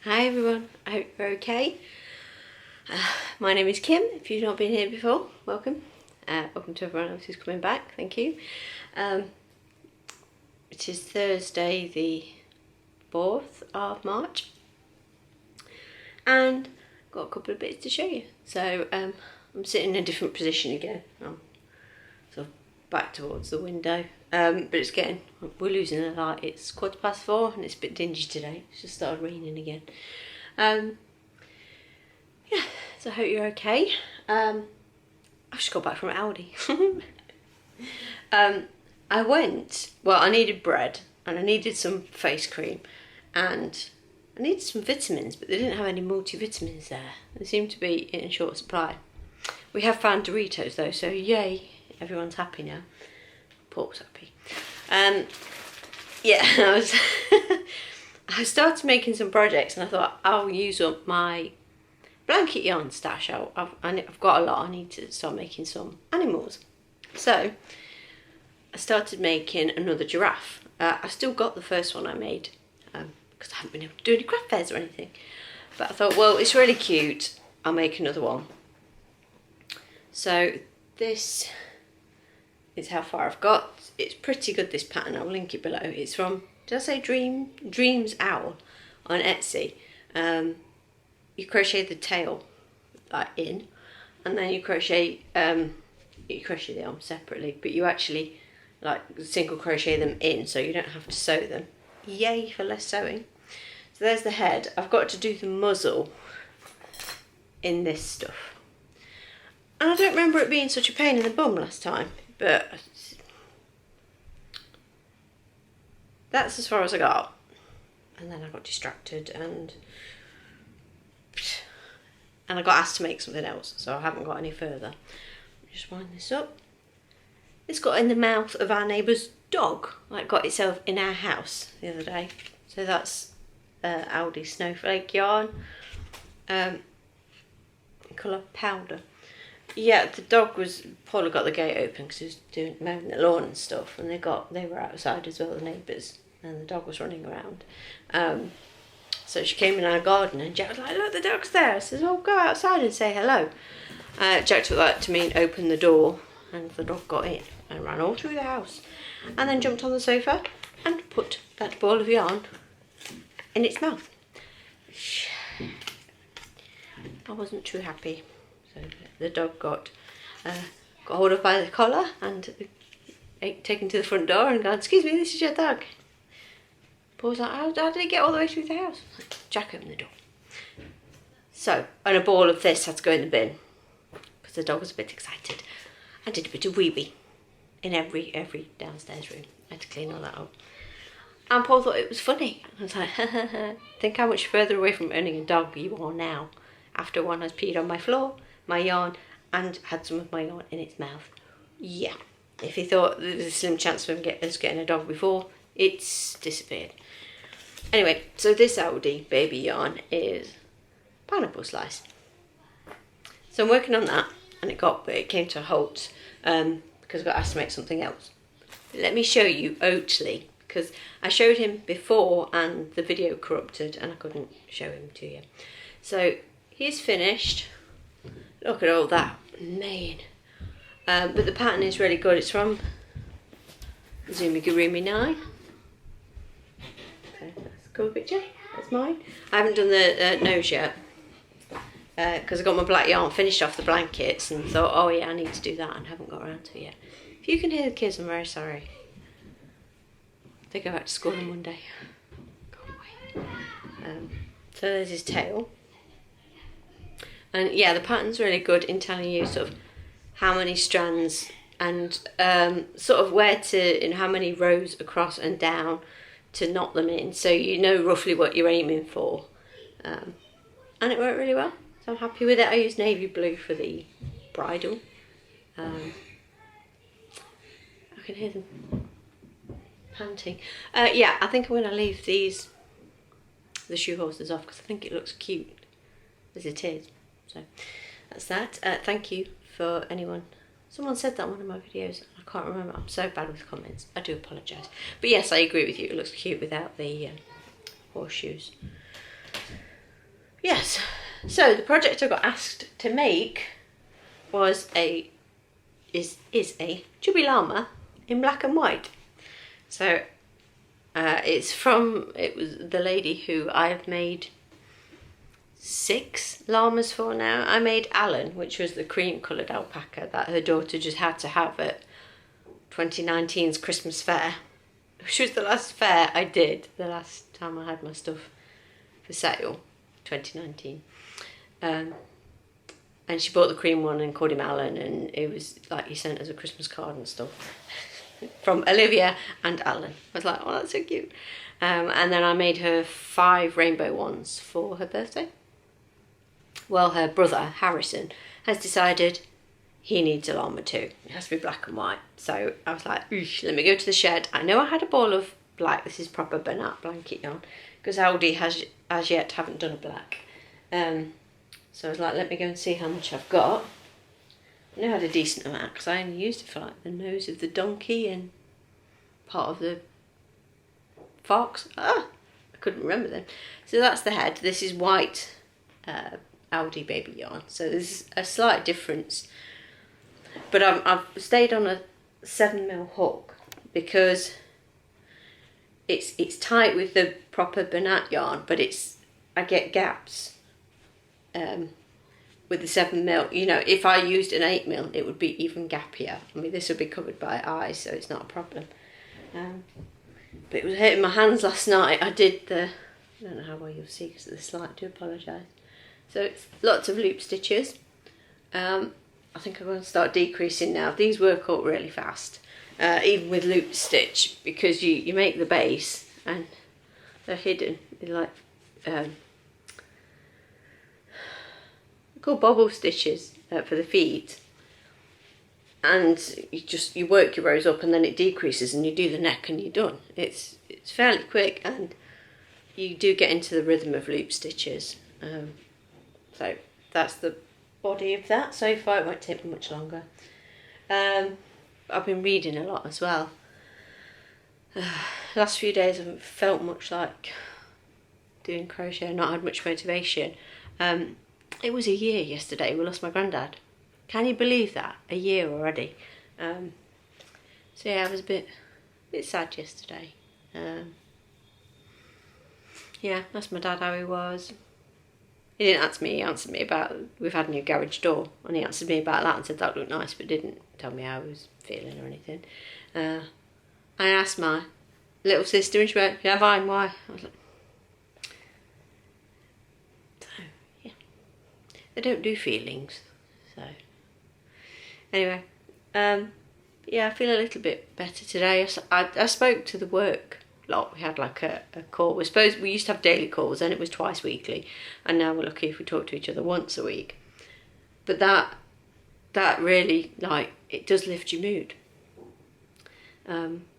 Hi everyone, I hope you're okay. My name is Kim. If you've not been here before, welcome. Welcome to everyone else who's coming back, thank you. It is Thursday the 4th of March and got a couple of bits to show you. So I'm sitting in a different position again. I'm sort of back towards the window, but it's getting, we're losing the light. It's 4:15 and it's a bit dingy today. It's just started raining again. Yeah, so I hope you're okay. I've just got back from Aldi. I needed bread and I needed some face cream and I needed some vitamins, but they didn't have any multivitamins there. They seem to be in short supply. We have found Doritos though, so yay, everyone's happy now. Paul's happy. Yeah, I started making some projects and I thought I'll use up my blanket yarn stash. I've got a lot. I need to start making some animals. So I started making another giraffe. I still got the first one I made because I haven't been able to do any craft fairs or anything. But I thought, well, it's really cute. I'll make another one. So this is how far I've got. It's pretty good, this pattern. I'll link it below. It's from, did I say Dreams Owl on Etsy. You crochet the tail like in, and then you crochet the arms separately, but you actually like single crochet them in, so you don't have to sew them. Yay for less sewing. So there's the head. I've got to do the muzzle in this stuff, and I don't remember it being such a pain in the bum last time, but that's as far as I got. And then I got distracted and I got asked to make something else, so I haven't got any further. Just wind this up. It's got in the mouth of our neighbour's dog, like got itself in our house the other day. So that's Aldi snowflake yarn, colour powder. Yeah, the dog was, Paula got the gate open because he was mowing the lawn and stuff, and they were outside as well, the neighbours, and the dog was running around. So she came in our garden and Jack was like, look, the dog's there. I says, oh, go outside and say hello. Jack took that to mean open the door, and the dog got in and ran all through the house and then jumped on the sofa and put that ball of yarn in its mouth. I wasn't too happy. So the dog got hold of by the collar and taken to the front door and gone, excuse me, this is your dog. Paul was like, how did he get all the way through the house? Jack opened the door. So, and a ball of this had to go in the bin because the dog was a bit excited. I did a bit of wee-wee in every downstairs room. I had to clean all that up. And Paul thought it was funny. I was like, think how much further away from owning a dog you are now after one has peed on my floor, my yarn, and had some of my yarn in its mouth. Yeah, if he thought there was a slim chance of us getting a dog before, it's disappeared. Anyway, so this Aldi baby yarn is pineapple slice. So I'm working on that, and it came to a halt because I got asked to make something else. Let me show you Oatly, because I showed him before and the video corrupted and I couldn't show him to you. So he's finished. Look at all that mane. But the pattern is really good. It's from Zumigurumi 9. Okay, that's a cover picture. That's mine. I haven't done the nose yet because I got my black yarn finished off the blankets and thought, oh yeah, I need to do that, and haven't got around to it yet. If you can hear the kids, I'm very sorry. They go back to school on Monday. Can't wait. So there's his tail. And yeah, the pattern's really good in telling you sort of how many strands and sort of where to, in how many rows across and down to knot them in, so you know roughly what you're aiming for. And it worked really well, so I'm happy with it. I used navy blue for the bridle. I can hear them panting. Yeah, I think I'm going to leave the shoe horses off because I think it looks cute as it is. So that's that. Thank you for anyone. Someone said that in one of my videos. I can't remember. I'm so bad with comments. I do apologise. But yes, I agree with you. It looks cute without the horseshoes. Yes, so the project I got asked to make was is a chubby llama in black and white. So it was the lady who I've made 6 llamas for now. I made Alan, which was the cream coloured alpaca that her daughter just had to have at 2019's Christmas fair, which was the last fair I did, the last time I had my stuff for sale, 2019. And she bought the cream one and called him Alan, and it was like he sent us a Christmas card and stuff from Olivia and Alan. I was like, oh, that's so cute. And then I made her 5 rainbow ones for her birthday. Well, her brother, Harrison, has decided he needs a llama too. It has to be black and white. So I was like, let me go to the shed. I know I had a ball of black. This is proper Bernat blanket yarn, because Aldi has as yet haven't done a black. So I was like, let me go and see how much I've got. I know I had a decent amount because I only used it for like the nose of the donkey and part of the fox. I couldn't remember them. So that's the head. This is white Aldi baby yarn. So there's a slight difference. But I've stayed on a 7mm hook because it's tight with the proper Bernat yarn, but I get gaps with the 7mm. You know, if I used an 8mm, it would be even gappier. I mean, this would be covered by eyes, so it's not a problem. But it was hurting my hands last night. I don't know how well you'll see because of this light, I do apologise. So it's lots of loop stitches. I think I'm going to start decreasing now. These work out really fast, even with loop stitch, because you make the base and they're hidden. They're like they're called bobble stitches for the feet, and you work your rows up and then it decreases and you do the neck and you're done. It's fairly quick and you do get into the rhythm of loop stitches. So that's the body of that so far. It won't take me much longer. I've been reading a lot as well. Last few days I haven't felt much like doing crochet. I've not had much motivation. It was a year yesterday we lost my granddad. Can you believe that? A year already. So yeah, I was a bit sad yesterday. Yeah, asked my dad how he was. He didn't answer me. He answered me about, we've had a new garage door, and he answered me about that and said that looked nice, but didn't tell me how I was feeling or anything. I asked my little sister and she went, yeah, fine, why? I was like, so, yeah. They don't do feelings, so. Anyway, yeah, I feel a little bit better today. I spoke to the work lot. We had like a call. We used to have daily calls, and it was twice weekly, and now we're lucky if we talk to each other once a week. But that really, like, it does lift your mood.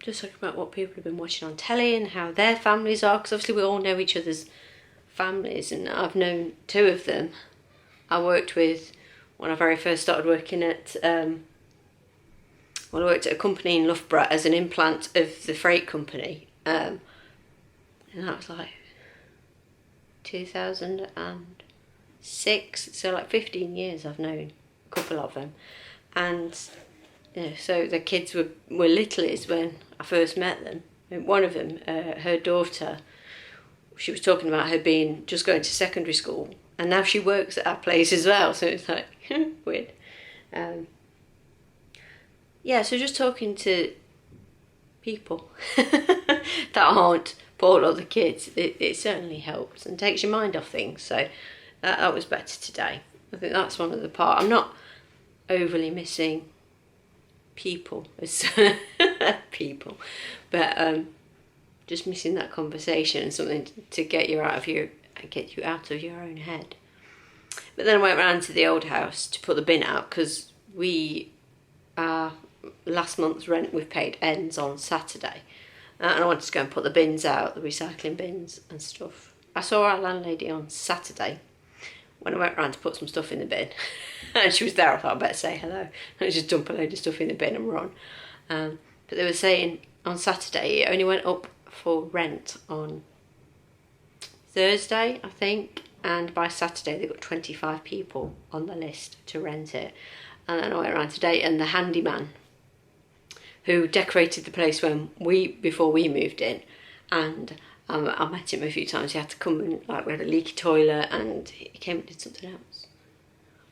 Just talking about what people have been watching on telly and how their families are, because obviously we all know each other's families, and I've known 2 of them. I worked with, when I very first started working at I worked at a company in Loughborough as an implant of the freight company. And that was like 2006, so like 15 years I've known a couple of them. And you know, so the kids were littlies when I first met them. And one of them, her daughter, she was talking about her just going to secondary school, and now she works at that place as well, so it's like weird. Yeah, so just talking to people that aren't poor other kids, it certainly helps and takes your mind off things. So that was better today. I think that's one of the parts. I'm not overly missing people as people, but just missing that conversation and something to get you out of your own head. But then I went round to the old house to put the bin out, because last month's rent we've paid ends on Saturday, and I wanted to go and put the bins out, the recycling bins and stuff. I saw our landlady on Saturday when I went round to put some stuff in the bin, and she was there. I thought I'd better say hello and just dump a load of stuff in the bin and run. But they were saying on Saturday it only went up for rent on Thursday, I think, and by Saturday they got 25 people on the list to rent it. And then I went around today, and the handyman who decorated the place before we moved in, and I met him a few times. He had to come and, like, we had a leaky toilet, and he came and did something else.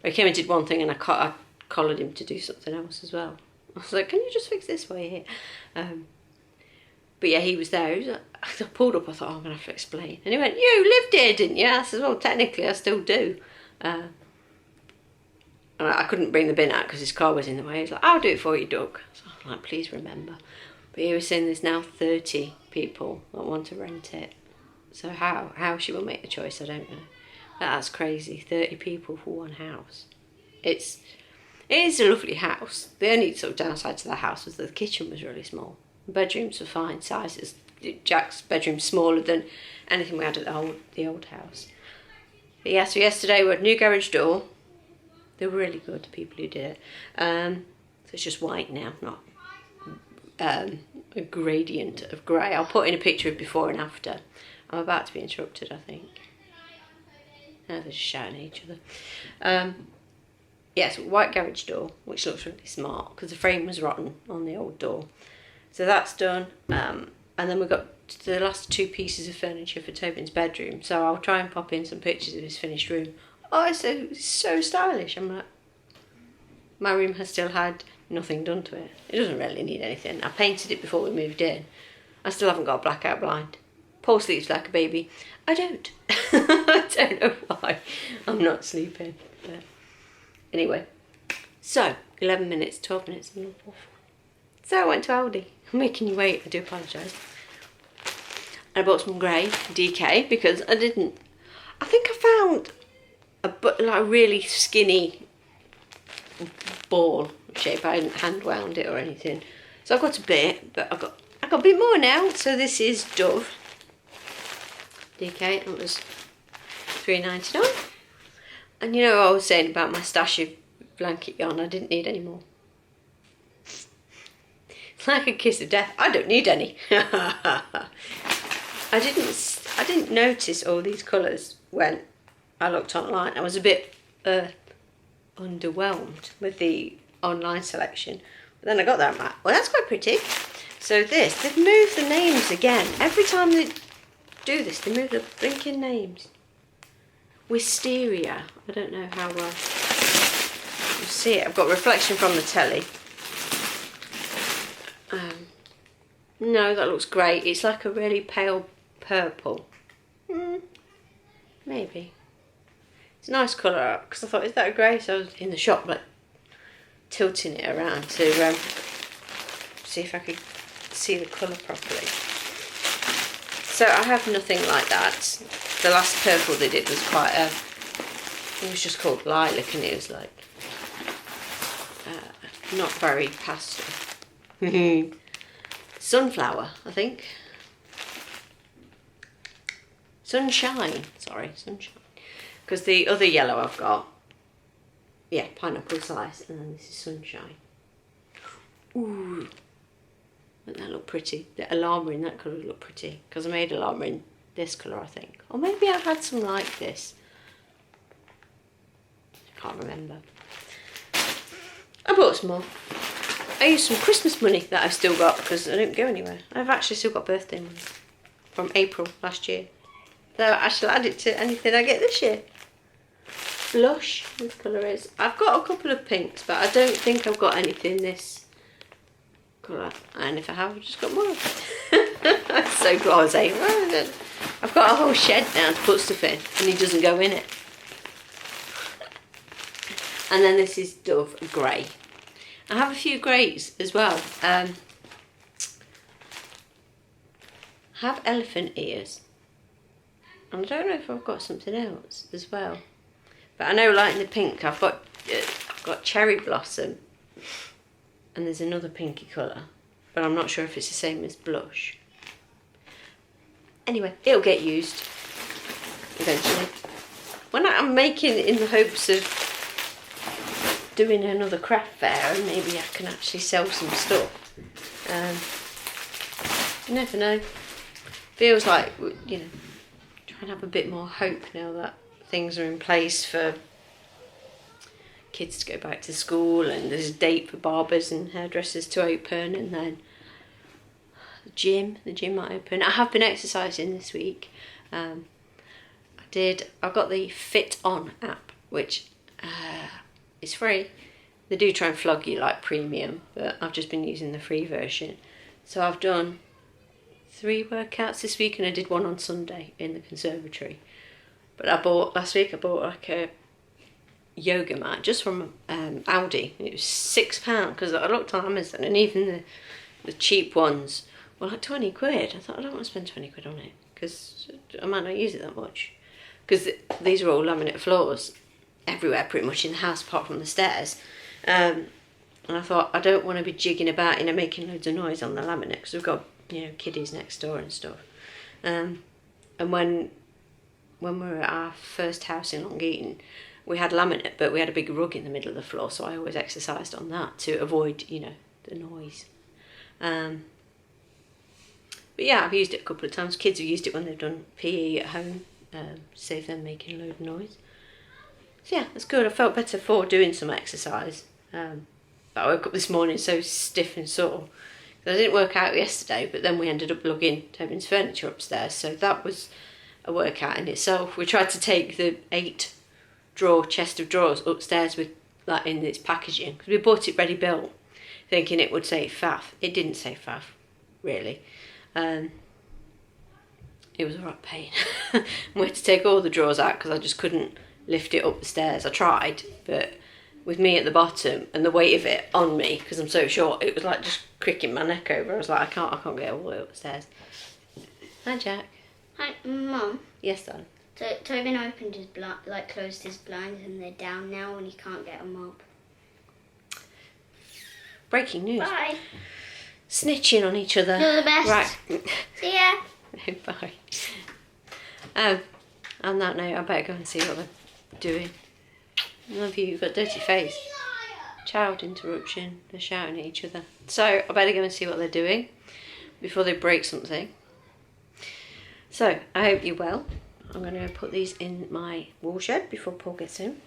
He came and did one thing, and I collared him to do something else as well. I was like, can you just fix this while you're here? But yeah, he was there. He was like, I pulled up, I thought, oh, I'm going to have to explain. And he went, you lived here, didn't you? I said, well, technically I still do. And I couldn't bring the bin out because his car was in the way. He was like, I'll do it for you, Doug. So I'm like, please remember. But he was saying there's now 30 people that want to rent it. So how she will make the choice, I don't know. But that's crazy, 30 people for one house. It is a lovely house. The only sort of downside to the house was that the kitchen was really small. The bedrooms were fine sizes. Jack's bedroom's smaller than anything we had at the old house. But yeah, so yesterday we had a new garage door. They were really good, the people who did it. So it's just white now, not a gradient of grey. I'll put in a picture of before and after. I'm about to be interrupted, I think. No, they're just shouting at each other. Yeah, so white garage door, which looks really smart because the frame was rotten on the old door. So that's done. And then we've got the last 2 pieces of furniture for Tobin's bedroom. So I'll try and pop in some pictures of his finished room. Oh, it's so stylish. I'm like, my room has still had nothing done to it. It doesn't really need anything. I painted it before we moved in. I still haven't got a blackout blind. Paul sleeps like a baby. I don't. I don't know why. I'm not sleeping. But anyway, so 11 minutes, 12 minutes. So I went to Aldi. I'm making you wait. I do apologise. And I bought some grey DK because I think I found a really skinny ball shape. I hadn't hand wound it or anything. So I've got a bit, but I got a bit more now. So this is Dove DK. It was $3.99. And you know what I was saying about my stash of blanket yarn? I didn't need any more. It's like a kiss of death. I don't need any. I didn't notice all these colours when I looked online. I was a bit underwhelmed with the online selection. But then I got that, well, that's quite pretty. So they've moved the names again. Every time they do this, they move the blinking names. Wisteria. I don't know how well you see it. I've got reflection from the telly. No, that looks great. It's like a really pale purple. Maybe. It's a nice colour because I thought, is that a grey? So I was in the shop like tilting it around to see if I could see the colour properly. So I have nothing like that. The last purple they did was quite it was just called lilac, and it was like not very pastel. Sunflower, I think. Sunshine, sorry, sunshine. Because the other yellow I've got, yeah, pineapple slice, and then this is sunshine. Ooh, wouldn't that look pretty? The alarm in that colour would look pretty, because I made alarm in this colour, I think. Or maybe I've had some like this. I can't remember. I bought some more. I used some Christmas money that I've still got because I didn't go anywhere. I've actually still got birthday money from April last year. So I shall add it to anything I get this year. Blush, this colour is. I've got a couple of pinks, but I don't think I've got anything this colour. And if I have, I've just got more. I'm so blasé. I've got a whole shed now to put stuff in, and he doesn't go in it. And then this is Dove Grey. I have a few greys as well. I have elephant ears. And I don't know if I've got something else as well. But I know, like in the pink, I've got cherry blossom. And there's another pinky colour. But I'm not sure if it's the same as blush. Anyway, it'll get used eventually. When I'm making in the hopes of doing another craft fair, and maybe I can actually sell some stuff. You never know. Feels like, you know, try and have a bit more hope now that things are in place for kids to go back to school, and there's a date for barbers and hairdressers to open, and then the gym might open. I have been exercising this week. I got the Fit On app, which is free. They do try and flog you like premium, but I've just been using the free version. So I've done 3 workouts this week, and I did one on Sunday in the conservatory. But last week I bought like a yoga mat just from Aldi. It was £6 because I looked on Amazon, and even the cheap ones were like 20 quid. I thought, I don't want to spend 20 quid on it because I might not use it that much. Because these are all laminate floors everywhere pretty much in the house apart from the stairs. And I thought, I don't want to be jigging about, making loads of noise on the laminate because we've got, kiddies next door and stuff. And when we were at our first house in Long Eaton, we had laminate, but we had a big rug in the middle of the floor, so I always exercised on that to avoid, the noise. But yeah, I've used it a couple of times. Kids have used it when they've done PE at home, save them making a load of noise. So yeah, that's good. I felt better for doing some exercise. But I woke up this morning so stiff and sore. I didn't work out yesterday, but then we ended up lugging Tobin's furniture upstairs, so that was a workout in itself. We tried to take the 8-drawer chest of drawers upstairs with that in its packaging, because we bought it ready built, thinking it would say faff. It didn't say faff, really. It was a right pain. We had to take all the drawers out because I just couldn't lift it up the stairs. I tried, but with me at the bottom and the weight of it on me, because I'm so short, it was like just cricking my neck over. I was like, I can't get all the way up the stairs. Hi, Jack. Hi, Mum. Yes, darling. So Tobin opened his closed his blinds, and they're down now, and he can't get them up. Breaking news. Bye. Snitching on each other. You're the best. Right. See ya. Bye. On that note, I better go and see what they're doing. Love you. You've got a dirty face. Child interruption. They're shouting at each other. So I better go and see what they're doing before they break something. So I hope you're well. I'm going to put these in my wool shed before Paul gets in.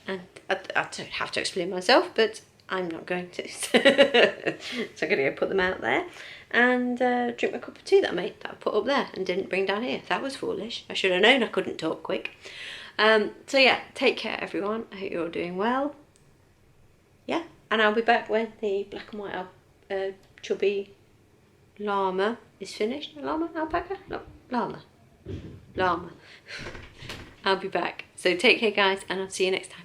And I don't have to explain myself, but I'm not going to. So I'm going to go put them out there and drink my cup of tea that I made, that I put up there and didn't bring down here. That was foolish. I should have known I couldn't talk quick. So yeah, take care everyone. I hope you're all doing well. Yeah, and I'll be back when the black and white chubby llama is finished. Llama? Alpaca? No, llama. Llama. I'll be back. So take care guys, and I'll see you next time.